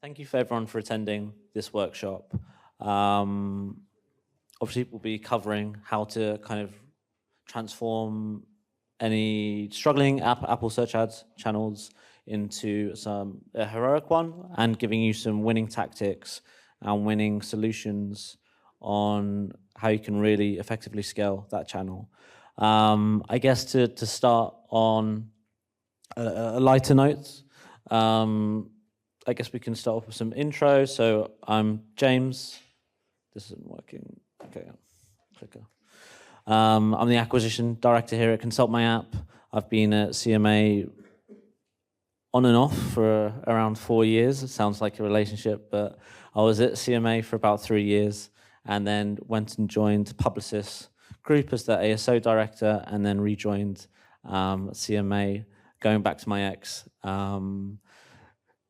Thank you for everyone for attending this workshop. Obviously, we'll be covering how to kind of transform any struggling Apple search ads channels into a heroic one, and giving you some winning tactics and winning solutions on how you can really effectively scale that channel. I guess to start on a lighter note, I guess we can start off with some intro. So I'm James. This isn't working. Okay, clicker. I'm the acquisition director here at ConsultMyApp. I've been at CMA on and off for around 4 years. It sounds like a relationship, but I was at CMA for about 3 years, and then went and joined Publicis Group as the ASA director, and then rejoined CMA, going back to my ex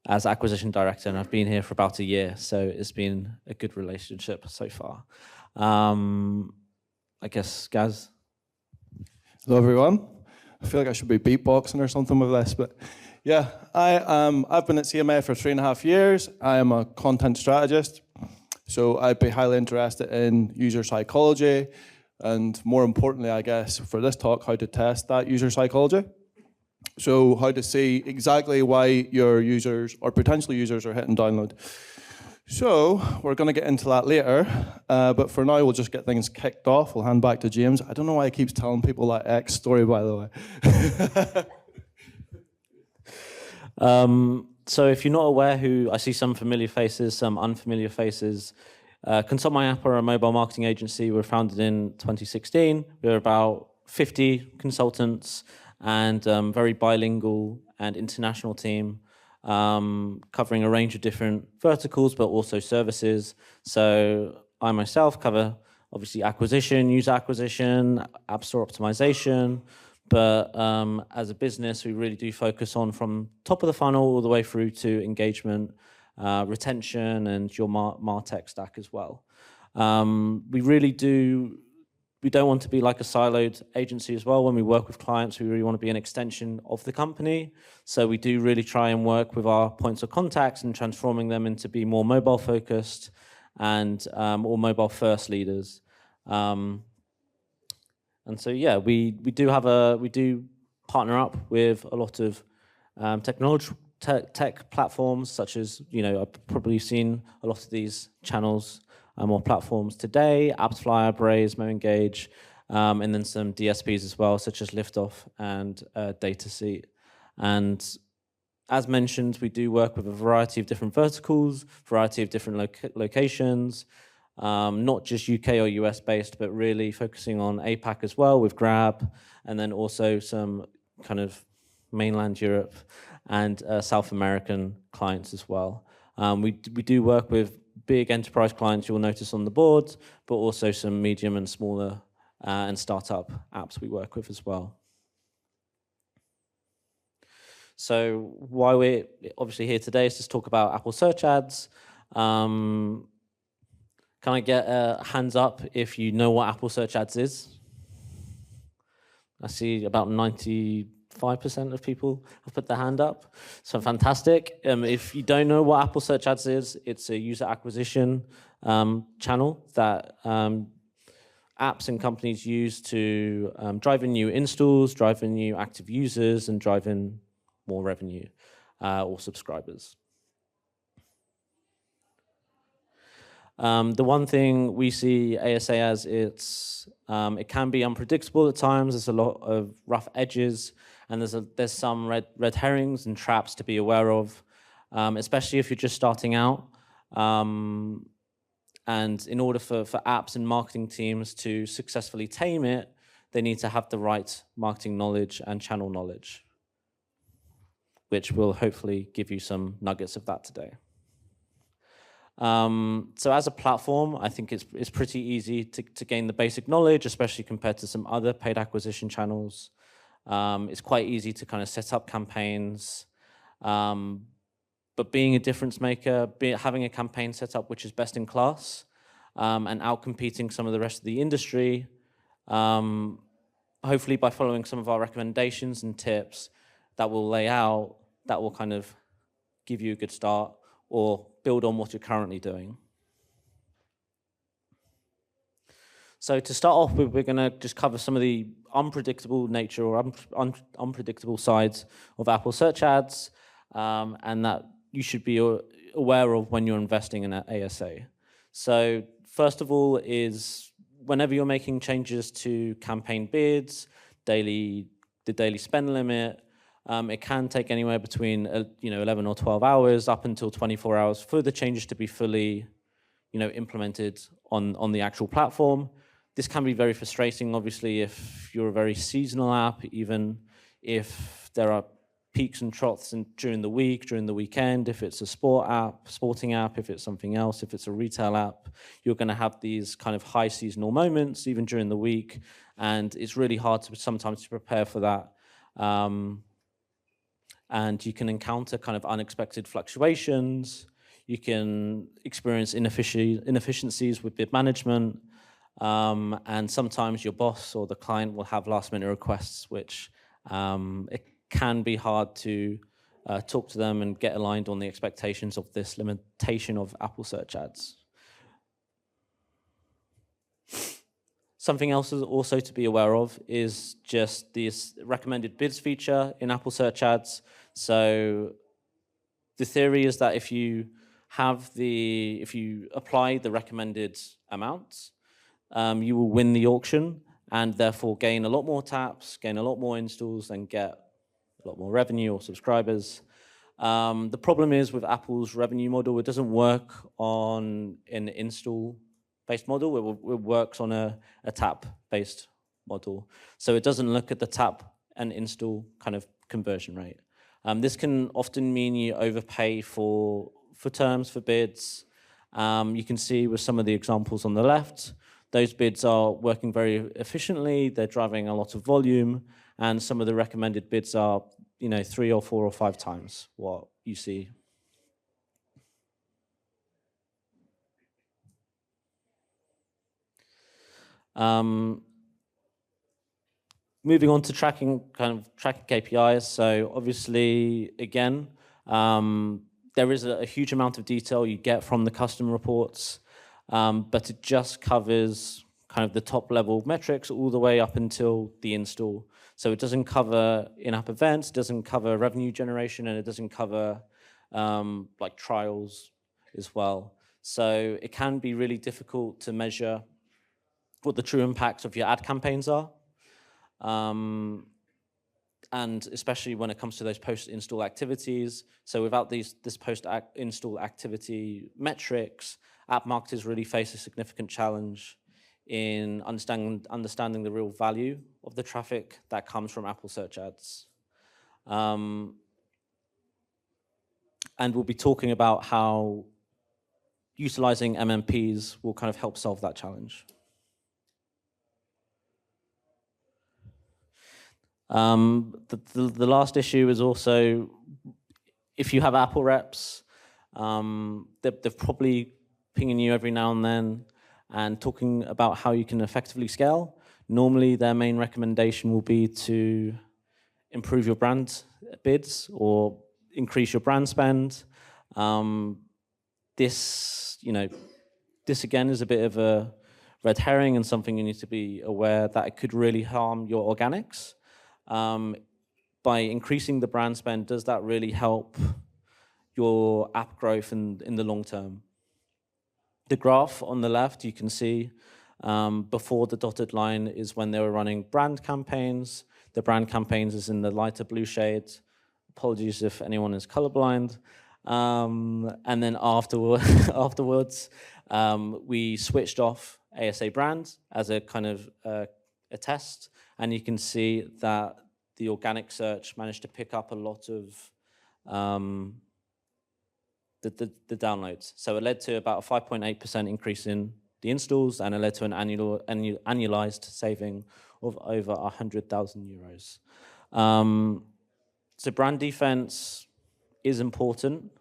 as acquisition director, and I've been here for about a year, so it's been a good relationship so far. I guess, Gaz? Hello, everyone. I feel like I should be beatboxing or something with this, but yeah, I've been at CMA for 3.5 years. I am a content strategist, so I'd be highly interested in user psychology, and more importantly, I guess, for this talk, how to test that user psychology. So how to see exactly why your users or potential users are hitting download. So we're going to get into that later, but for now we'll just get things kicked off. We'll hand back to James. I don't know why he keeps telling people that X story, by the way. So if you're not aware, I see some familiar faces, some unfamiliar faces. ConsultMyApp are a mobile marketing agency. We were founded in 2016. We're about 50 consultants, and very bilingual and international team, covering a range of different verticals, but also services. So I myself cover, obviously, acquisition, user acquisition, app store optimization, but as a business, we really do focus on from top of the funnel all the way through to engagement, retention, and your MarTech stack as well. We don't want to be like a siloed agency as well. When we work with clients, we really want to be an extension of the company. So we do really try and work with our points of contacts and transforming them into be more mobile focused and or mobile first leaders. And so yeah, we do partner up with a lot of tech platforms, such as, I've probably seen a lot of these channels or platforms today: Applyzer, Braze, MoEngage, and then some DSPs as well, such as Liftoff and Dataseat. And as mentioned, we do work with a variety of different verticals, variety of different locations, not just UK or US based, but really focusing on APAC as well with Grab, and then also some kind of mainland Europe and South American clients as well. We do work with big enterprise clients you'll notice on the board, but also some medium and smaller and startup apps we work with as well. So why we're obviously here today is to talk about Apple search ads. Can I get hands up if you know what Apple search ads is? I see about 95% of people have put their hand up, so fantastic. If you don't know what Apple Search Ads is, it's a user acquisition channel that apps and companies use to drive in new installs, drive in new active users, and drive in more revenue or subscribers. The one thing we see ASA as, it can be unpredictable at times. There's a lot of rough edges, and there's some red herrings and traps to be aware of, especially if you're just starting out. And in order for apps and marketing teams to successfully tame it, they need to have the right marketing knowledge and channel knowledge, which will hopefully give you some nuggets of that today. So as a platform, I think it's pretty easy to gain the basic knowledge, especially compared to some other paid acquisition channels. It's quite easy to kind of set up campaigns, but being a difference maker, having a campaign set up which is best in class, and outcompeting some of the rest of the industry, hopefully by following some of our recommendations and tips that we'll lay out, that will kind of give you a good start or build on what you're currently doing. So to start off with, we're going to just cover some of the unpredictable nature or unpredictable sides of Apple search ads, and that you should be aware of when you're investing in an ASA. So first of all is whenever you're making changes to campaign bids, the daily spend limit, it can take anywhere between 11 or 12 hours up until 24 hours for the changes to be fully implemented on the actual platform. This can be very frustrating, obviously, if you're a very seasonal app, even if there are peaks and troughs during the week, during the weekend. If it's a sporting app, if it's something else, if it's a retail app, you're going to have these kind of high seasonal moments, even during the week, and it's really hard sometimes to prepare for that. And you can encounter kind of unexpected fluctuations. You can experience inefficiencies with bid management. And sometimes your boss or the client will have last-minute requests, which it can be hard to talk to them and get aligned on the expectations of this limitation of Apple search ads. Something else also to be aware of is just this recommended bids feature in Apple search ads. So the theory is that if you apply the recommended amounts, you will win the auction and therefore gain a lot more taps, gain a lot more installs, and get a lot more revenue or subscribers. The problem is with Apple's revenue model, it doesn't work on an install-based model. It works on a tap-based model. So it doesn't look at the tap and install kind of conversion rate. This can often mean you overpay for terms, for bids. You can see with some of the examples on the left, those bids are working very efficiently. They're driving a lot of volume, and some of the recommended bids are, 3 or 4 or 5 times what you see. Moving on to tracking KPIs. So obviously, again, there is a huge amount of detail you get from the custom reports. But it just covers kind of the top level metrics all the way up until the install. So it doesn't cover in-app events, doesn't cover revenue generation, and it doesn't cover like trials as well. So it can be really difficult to measure what the true impacts of your ad campaigns are. And especially when it comes to those post-install activities. So without this post-install activity metrics, app marketers really face a significant challenge in understanding the real value of the traffic that comes from Apple search ads. And we'll be talking about how utilizing MMPs will kind of help solve that challenge. The last issue is also, if you have Apple reps, they're probably pinging you every now and then and talking about how you can effectively scale. Normally, their main recommendation will be to improve your brand bids or increase your brand spend. This again is a bit of a red herring and something you need to be aware that it could really harm your organics. By increasing the brand spend, does that really help your app growth in the long term? The graph on the left, you can see before the dotted line is when they were running brand campaigns. The brand campaigns is in the lighter blue shade. Apologies if anyone is colorblind. And then afterwards, we switched off ASA brand as a kind of a test. And you can see that the organic search managed to pick up a lot of the downloads. So it led to about a 5.8% increase in the installs, and it led to an annualized saving of over 100,000 euros. So brand defense is important.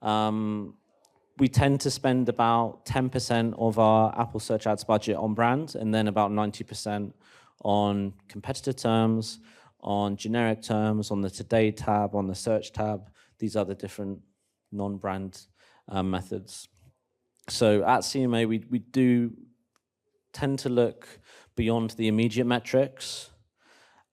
We tend to spend about 10% of our Apple search ads budget on brand, and then about 90% on competitor terms, on generic terms, on the Today tab, on the Search tab. These are the different non-brand methods. So at CMA, we do tend to look beyond the immediate metrics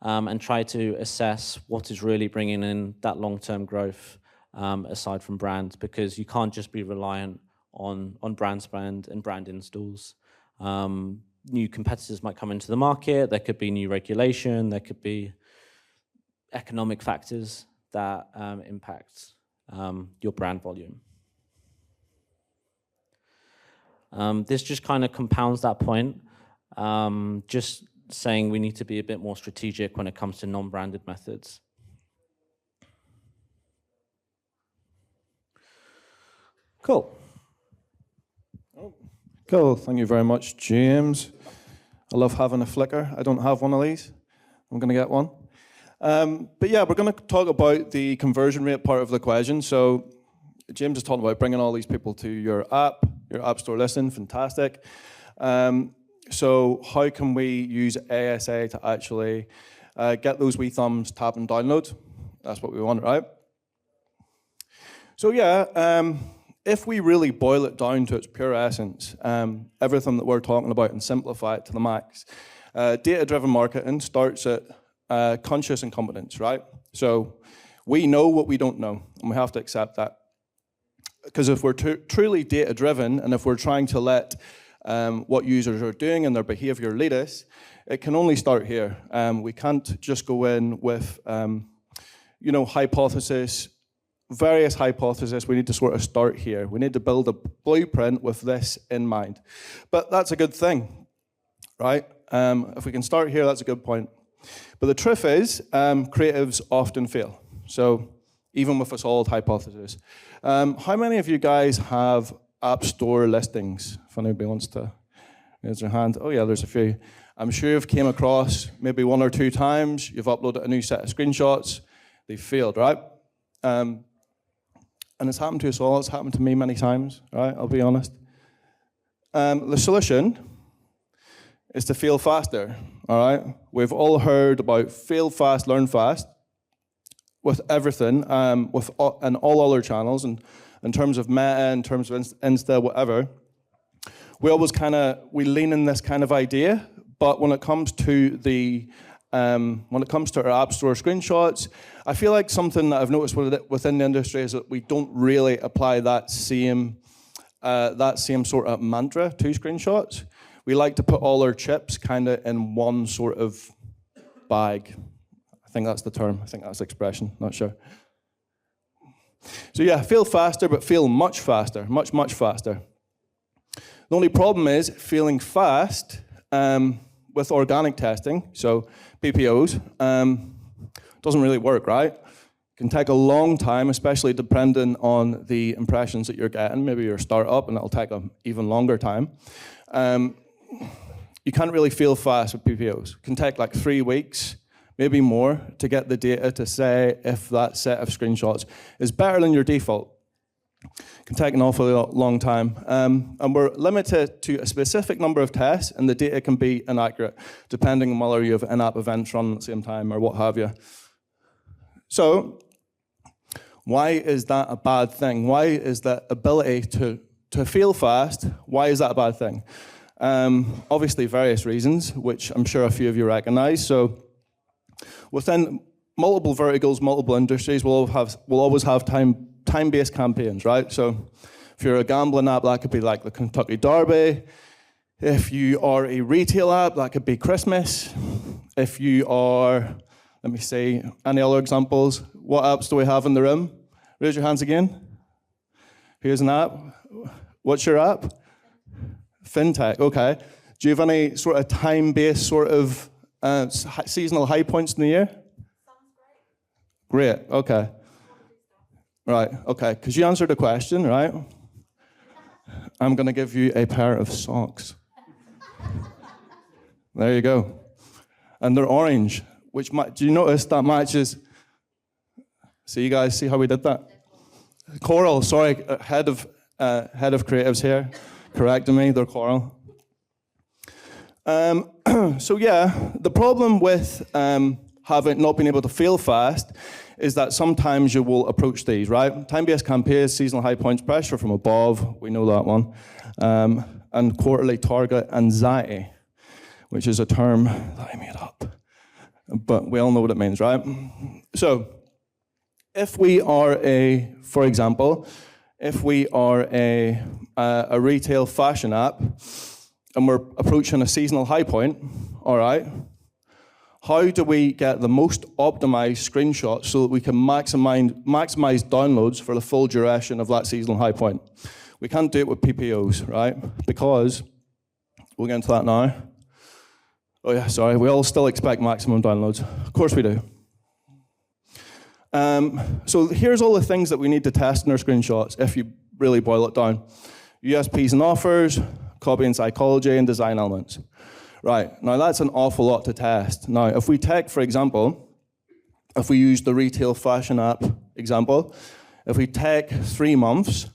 and try to assess what is really bringing in that long-term growth aside from brand, because you can't just be reliant on brand spend and brand installs. New competitors might come into the market, there could be new regulation, there could be economic factors that impact your brand volume. This just kind of compounds that point, just saying we need to be a bit more strategic when it comes to non-branded methods. Cool. Cool, thank you very much, James. I love having a flicker. I don't have one of these. I'm going to get one. But yeah, we're going to talk about the conversion rate part of the equation. So James is talking about bringing all these people to your app store listing, fantastic. So how can we use ASA to actually get those wee thumbs, tap and download? That's what we want, right? So yeah, if we really boil it down to its pure essence, everything that we're talking about and simplify it to the max, data-driven marketing starts at conscious incompetence, right? So we know what we don't know, and we have to accept that. Because if we're truly data-driven, and if we're trying to let what users are doing and their behavior lead us, it can only start here. We can't just go in with, hypothesis, various hypotheses. We need to sort of start here. We need to build a blueprint with this in mind. But that's a good thing, right? If we can start here, that's a good point. But the truth is, creatives often fail. So even with a solid hypothesis. How many of you guys have App Store listings? If anybody wants to raise their hand. Oh yeah, there's a few. I'm sure you've came across maybe one or two times. You've uploaded a new set of screenshots. They've failed, right? And it's happened to us all. It's happened to me many times, right? I'll be honest. The solution is to fail faster, all right? We've all heard about fail fast, learn fast with everything, and all other channels, and in terms of Meta, in terms of Insta, whatever. We lean in this kind of idea, but when it comes to our App Store screenshots, I feel like something that I've noticed within the industry is that we don't really apply that same sort of mantra to screenshots. We like to put all our chips kind of in one sort of bag. I think that's the term. I think that's the expression. Not sure. So yeah, fail faster, but fail much faster, much, much faster. The only problem is failing fast with organic testing, so PPOs, doesn't really work, right? It can take a long time, especially depending on the impressions that you're getting. Maybe you're a startup and it'll take an even longer time. You can't really fail fast with PPOs. It can take like 3 weeks, maybe more, to get the data to say if that set of screenshots is better than your default. It can take an awfully long time. And we're limited to a specific number of tests, and the data can be inaccurate, depending on whether you have in-app events running at the same time or what have you. So, why is that a bad thing? Why is that ability to fail fast, why is that a bad thing? Obviously, various reasons, which I'm sure a few of you recognize. So, within multiple verticals, multiple industries, we'll always have time-based campaigns, right? So if you're a gambling app, that could be like the Kentucky Derby. If you are a retail app, that could be Christmas. If you are, let me see, any other examples? What apps do we have in the room? Raise your hands again. Here's an app. What's your app? FinTech, okay. Do you have any sort of time-based sort of seasonal high points in the year? Great, okay. Right, okay, because you answered the question, right? I'm going to give you a pair of socks. There you go. And they're orange, which, do you notice that matches? See, you guys see how we did that? Coral, sorry, head of creatives here, correcting me, they're coral. So yeah, the problem with not being able to fail fast is that sometimes you will approach these, right? Time-based campaigns, seasonal high points, pressure from above, we know that one, and quarterly target anxiety, which is a term that I made up, but we all know what it means, right? So, if we are for example, if we are a retail fashion app and we're approaching a seasonal high point, all right, how do we get the most optimized screenshots so that we can maximize downloads for the full duration of that seasonal high point? We can't do it with PPOs, right? Because, we'll get into that now. Oh yeah, sorry, we all still expect maximum downloads. Of course we do. So here's all the things that we need to test in our screenshots, if you really boil it down. USPs and offers, copy and psychology, and design elements. Right, now that's an awful lot to test. Now, if we take, for example, if we use the retail fashion app example, if we take 3 months,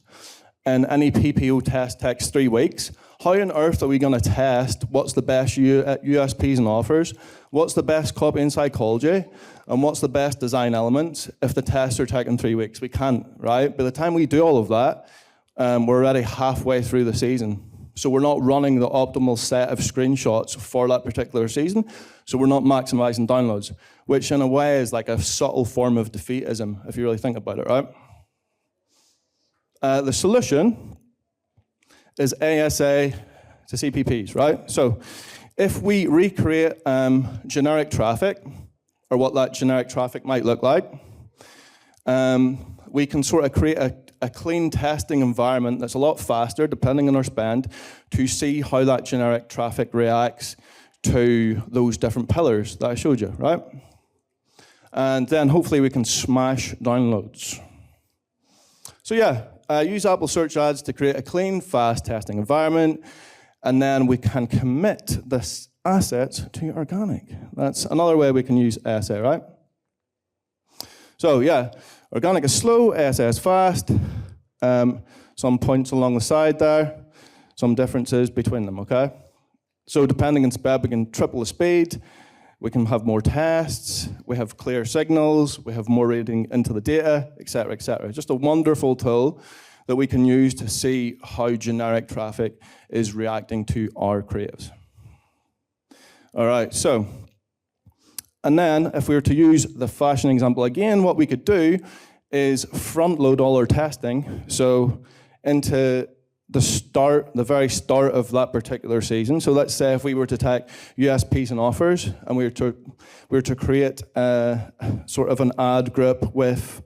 and any PPO test takes 3 weeks, how on earth are we going to test what's the best USPs and offers, what's the best copy and psychology, and what's the best design elements if the tests are taking 3 weeks? We can't, right? By the time we do all of that, we're already halfway through the season. So we're not running the optimal set of screenshots for that particular season, so we're not maximizing downloads, which in a way is like a subtle form of defeatism, if you really think about it, right? The solution is ASA to CPPs, right? So if we recreate generic traffic, or what that generic traffic might look like, we can sort of create a clean testing environment that's a lot faster, depending on our spend, to see how that generic traffic reacts to those different pillars that I showed you, right? And then hopefully we can smash downloads. So yeah, use Apple search ads to create a clean, fast testing environment, and then we can commit this asset to organic. That's another way we can use ASA, right? So yeah, organic is slow, ASA is fast. Some points along the side there, some differences between them, okay? So depending on speed, we can triple the speed, we can have more tests, we have clear signals, we have more reading into the data, et cetera, et cetera. Just a wonderful tool that we can use to see how generic traffic is reacting to our creatives. All right, so, and then if we were to use the fashion example again, what we could do is front load all our testing, so into the very start of that particular season. So let's say if we were to take USPs and offers, and we were to create sort of an ad group with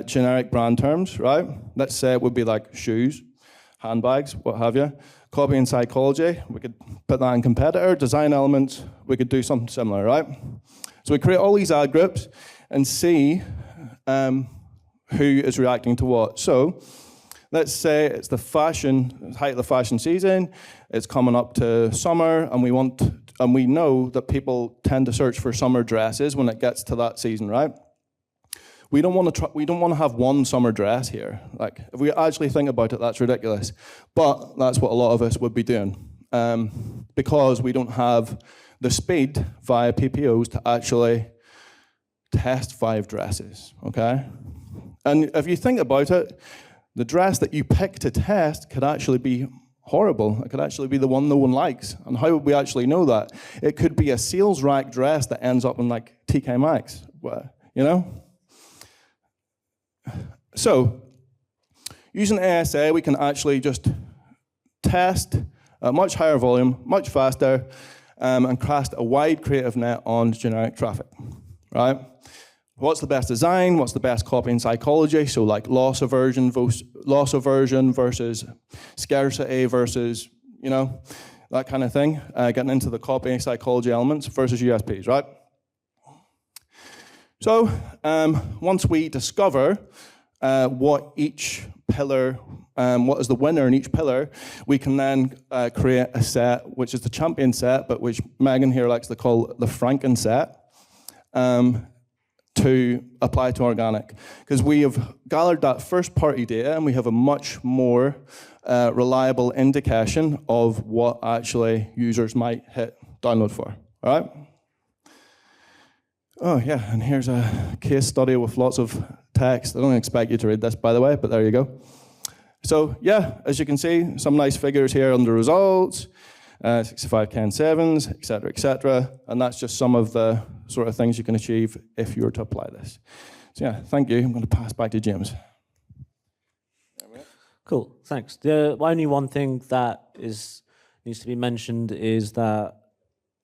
generic brand terms, right? Let's say it would be like shoes, handbags, what have you. Copy and psychology, we could put that in competitor. Design elements, we could do something similar, right? So we create all these ad groups and see who is reacting to what. So let's say it's the height of the fashion season, it's coming up to summer, and we know that people tend to search for summer dresses when it gets to that season, right? We don't want to have one summer dress here. Like, if we actually think about it, that's ridiculous. But that's what a lot of us would be doing, because we don't have the speed via PPOs to actually test 5 dresses, okay? And if you think about it, the dress that you pick to test could actually be horrible. It could actually be the one no one likes. And how would we actually know that? It could be a sales rack dress that ends up in like TK Maxx, you know? So, using ASA, we can actually just test at much higher volume, much faster, and cast a wide creative net on generic traffic, right? What's the best design? What's the best copy and psychology? So like loss aversion versus scarcity versus, you know, that kind of thing. Getting into the copy and psychology elements versus USPs, right? So once we discover what each pillar, what is the winner in each pillar, we can then create a set, which is the champion set, but which Megan here likes to call the Franken set, to apply to organic. Because we have gathered that first-party data, and we have a much more reliable indication of what actually users might hit download for, all right? Oh yeah, and here's a case study with lots of text. I don't expect you to read this, by the way, but there you go. So yeah, as you can see, some nice figures here under results, 65K and sevens, et cetera, and that's just some of the sort of things you can achieve if you were to apply this. So yeah, thank you. I'm going to pass back to James. Cool, thanks. The only one thing that needs to be mentioned is that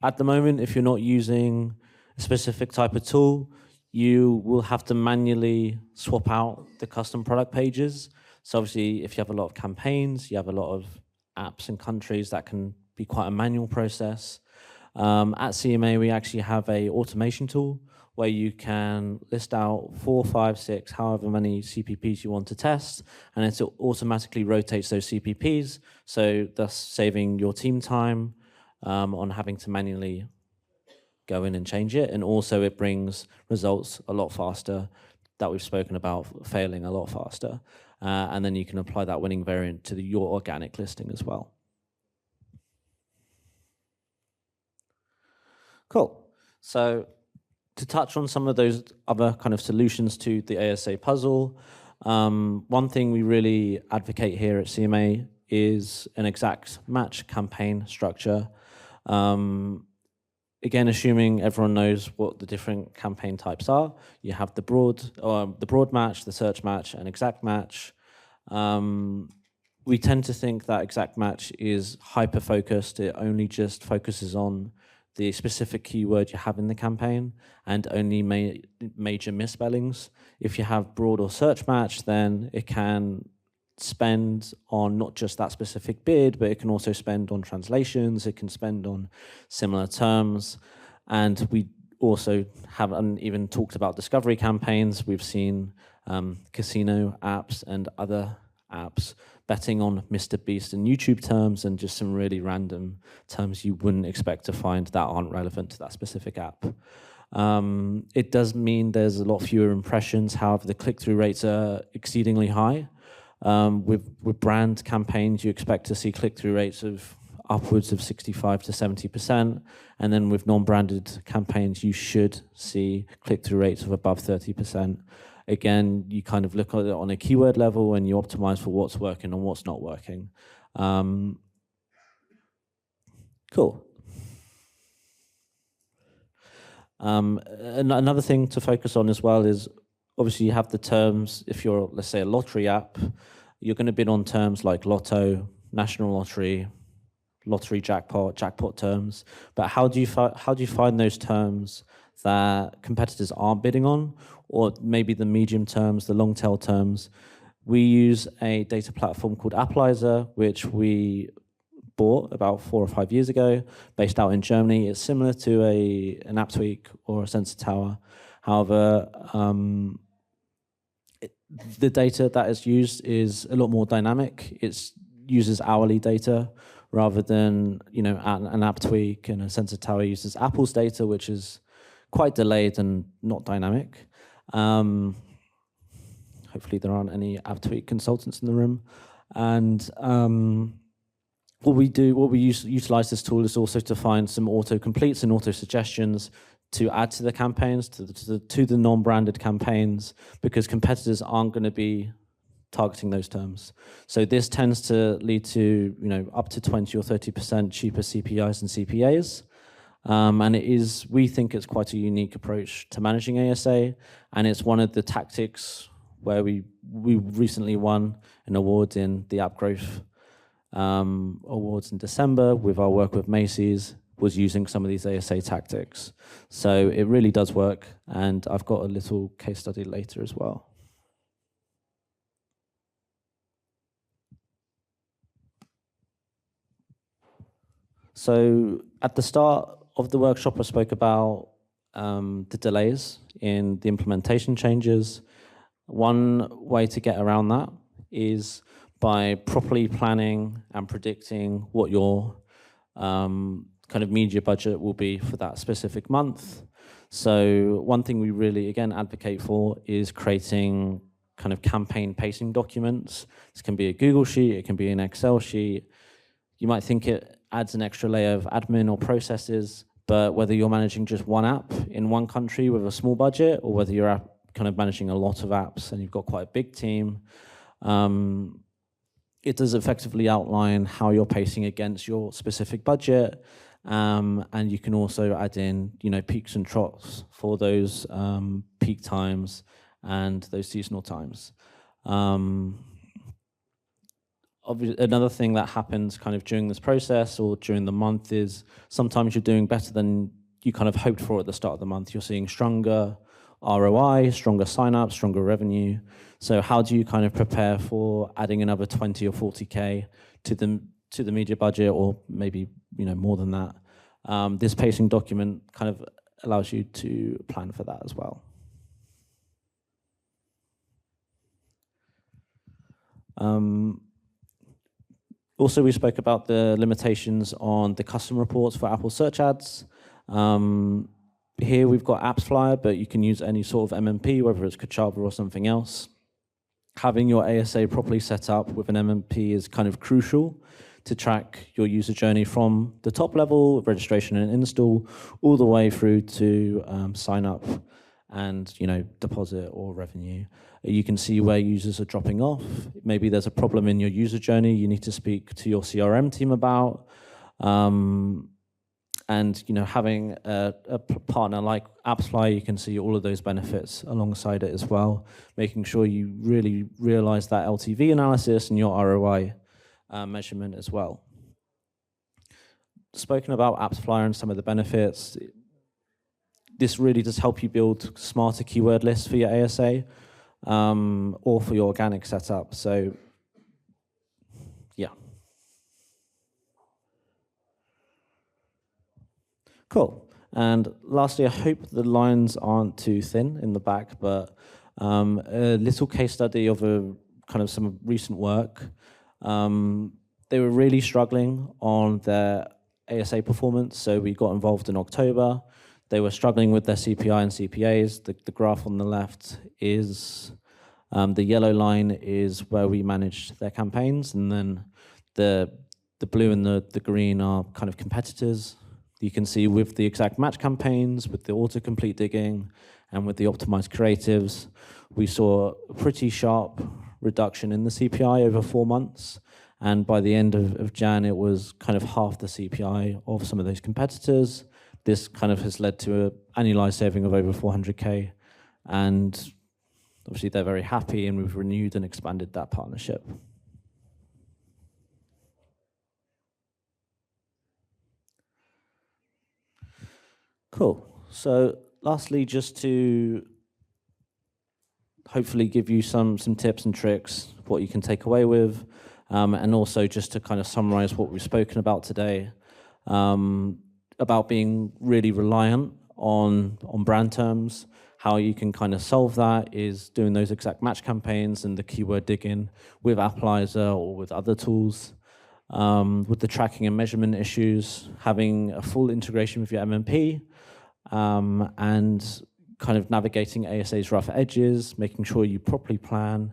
at the moment, if you're not using a specific type of tool, you will have to manually swap out the custom product pages. So obviously, if you have a lot of campaigns, you have a lot of apps and countries, that can be quite a manual process. At CMA, we actually have a automation tool where you can list out 4, 5, 6, however many CPPs you want to test, and it automatically rotates those CPPs, so thus saving your team time on having to manually go in and change it, and also it brings results a lot faster, that we've spoken about failing a lot faster, and then you can apply that winning variant to your organic listing as well. Cool. So to touch on some of those other kind of solutions to the ASA puzzle, one thing we really advocate here at CMA is an exact match campaign structure. Again, assuming everyone knows what the different campaign types are, you have the broad match, the search match, and exact match. We tend to think that exact match is hyper-focused. It only just focuses on the specific keyword you have in the campaign and only major misspellings. If you have broad or search match, then it can spend on not just that specific bid, but it can also spend on translations, it can spend on similar terms. And we also haven't even talked about discovery campaigns. We've seen casino apps and other apps betting on Mr. Beast and YouTube terms and just some really random terms you wouldn't expect to find that aren't relevant to that specific app. It does mean there's a lot fewer impressions, however the click-through rates are exceedingly high. With brand campaigns, you expect to see click-through rates of upwards of 65 to 70%, and then with non-branded campaigns, you should see click-through rates of above 30%. Again, you kind of look at it on a keyword level and you optimize for what's working and what's not working. Cool. Another thing to focus on as well is obviously you have the terms. If you're, let's say, a lottery app, you're going to bid on terms like lotto, national lottery, lottery jackpot terms. But how do you find those terms that competitors aren't bidding on, or maybe the medium terms, the long tail terms? We use a data platform called Applyzer, which we bought about 4 or 5 years ago, based out in Germany. It's similar to an AppTweak or a Sensor Tower. However, the data that is used is a lot more dynamic. It uses hourly data rather than an AppTweak, and a Sensor Tower uses Apple's data, which is quite delayed and not dynamic. Hopefully there aren't any AppTweak consultants in the room. And what we utilize this tool is also to find some auto-completes and auto-suggestions to add to the campaigns, to the non-branded campaigns, because competitors aren't going to be targeting those terms. So this tends to lead to up to 20 or 30% cheaper CPIs and CPAs. And we think it's quite a unique approach to managing ASA, and it's one of the tactics where we recently won an award in the App Growth Awards in December with our work with Macy's, was using some of these ASA tactics. So it really does work, and I've got a little case study later as well. So at the start of the workshop, I spoke about the delays in the implementation changes. One way to get around that is by properly planning and predicting what your kind of media budget will be for that specific month. So one thing we really, again, advocate for is creating kind of campaign pacing documents. This can be a Google sheet, it can be an Excel sheet. You might think it adds an extra layer of admin or processes, But whether you're managing just one app in one country with a small budget, or whether you're kind of managing a lot of apps and you've got quite a big team, it does effectively outline how you're pacing against your specific budget, and you can also add in, peaks and troughs for those peak times and those seasonal times. Another thing that happens kind of during this process or during the month is sometimes you're doing better than you kind of hoped for at the start of the month. You're seeing stronger ROI, stronger sign-ups, stronger revenue. So how do you kind of prepare for adding another 20 or 40K to the media budget, or maybe more than that? This pacing document kind of allows you to plan for that as well. Also, we spoke about the limitations on the custom reports for Apple search ads. Here we've got Applyzer, but you can use any sort of MMP, whether it's Kachava or something else. Having your ASA properly set up with an MMP is kind of crucial to track your user journey from the top level, registration and install, all the way through to sign up and deposit or revenue. You can see where users are dropping off. Maybe there's a problem in your user journey you need to speak to your CRM team about. And having a partner like Applyzer, you can see all of those benefits alongside it as well, making sure you really realize that LTV analysis and your ROI measurement as well. Spoken about Applyzer and some of the benefits. This really does help you build smarter keyword lists for your ASA or for your organic setup. So, yeah. Cool. And lastly, I hope the lines aren't too thin in the back, but a little case study of some recent work. They were really struggling on their ASA performance, so we got involved in October. They were struggling with their CPI and CPAs. The graph on the left is, the yellow line is where we managed their campaigns, and then the blue and the green are kind of competitors. You can see with the exact match campaigns, with the autocomplete digging, and with the optimized creatives, we saw a pretty sharp reduction in the CPI over 4 months. And by the end of Jan, it was kind of half the CPI of some of those competitors. This kind of has led to an annualized saving of over 400K. And obviously they're very happy, and we've renewed and expanded that partnership. Cool. So lastly, just to hopefully give you some tips and tricks, what you can take away with, and also just to kind of summarize what we've spoken about today, about being really reliant on brand terms. How you can kind of solve that is doing those exact match campaigns and the keyword digging with Applyzer or with other tools. With the tracking and measurement issues, having a full integration with your MMP, and kind of navigating ASA's rough edges, making sure you properly plan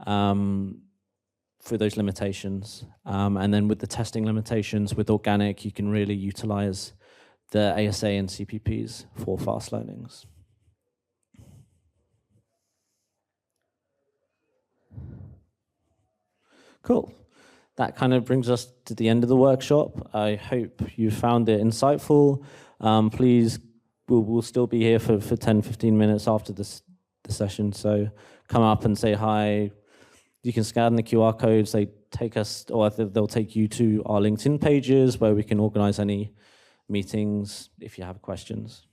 for those limitations. And then with the testing limitations, with organic, you can really utilize the ASA and CPPs for fast learnings. Cool. That kind of brings us to the end of the workshop. I hope you found it insightful. Please, we'll still be here for 10, 15 minutes after the session, so come up and say hi. You can scan the QR codes. They take us, or they'll take you to our LinkedIn pages where we can organize any meetings if you have questions.